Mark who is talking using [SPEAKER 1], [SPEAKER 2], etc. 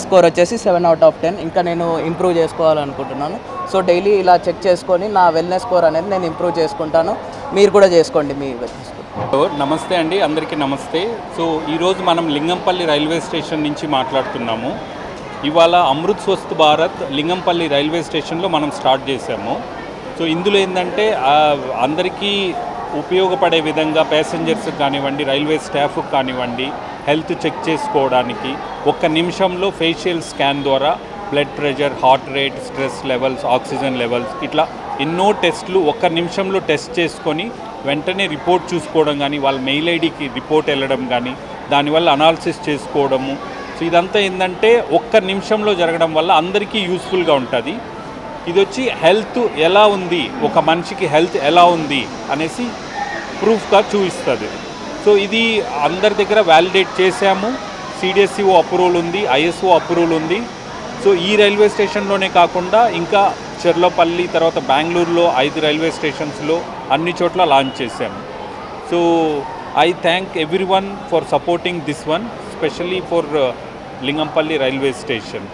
[SPEAKER 1] Score వచ్చేసి 7/10. ఇంకా నేను ఇంప్రూవ్ చేసుకోవాలనుకుంటున్నాను. సో డైలీ ఇలా చెక్ చేసుకొని నా వెల్నెస్ స్కోర్ అనేది నేను ఇంప్రూవ్ చేసుకుంటాను. మీరు కూడా చేసుకోండి మీ వెల్నెస్ స్కోర్.
[SPEAKER 2] నమస్తే అండి, అందరికీ నమస్తే. సో ఈరోజు మనం లింగంపల్లి రైల్వే స్టేషన్ నుంచి మాట్లాడుతున్నాము. ఇవాళ అమృత్ స్వస్థ్ భారత్ లింగంపల్లి రైల్వే స్టేషన్లో మనం స్టార్ట్ చేసాము. సో ఇందులో ఏంటంటే అందరికీ ఉపయోగపడే విధంగా ప్యాసింజర్స్కి కానివ్వండి, రైల్వే స్టాఫ్కి కానివ్వండి, హెల్త్ చెక్ చేసుకోవడానికి 1 నిమిషంలో ఫేషియల్ స్కాన్ ద్వారా blood pressure, heart rate, stress levels, oxygen levels ఇట్లా ఎన్నో టెస్టులు 1 నిమిషంలో టెస్ట్ చేసుకొని వెంటనే రిపోర్ట్ చూసుకోవడం కానీ, వాళ్ళ మెయిల్ ఐడికి రిపోర్ట్ వెళ్ళడం కానీ, దానివల్ల అనాలిసిస్ చేసుకోవడము. సో ఇదంతా ఏంటంటే 1 నిమిషంలో జరగడం వల్ల అందరికీ యూస్ఫుల్గా ఉంటుంది. ఇది వచ్చి హెల్త్ ఎలా ఉంది, ఒక మనిషికి హెల్త్ ఎలా ఉంది అనేసి ప్రూఫ్గా చూపిస్తుంది. సో ఇది అందరి దగ్గర వ్యాలిడేట్ చేసాము. CDSCO అప్రూవల్ ఉంది, ISO అప్రూవల్ ఉంది. సో ఈ రైల్వే స్టేషన్లోనే కాకుండా ఇంకా చెర్లోపల్లి, తర్వాత బెంగళూరులో 5 రైల్వే స్టేషన్స్లో అన్ని చోట్ల లాంచ్ చేశాము. So I thank everyone for supporting this one, specially for Lingampalli railway station.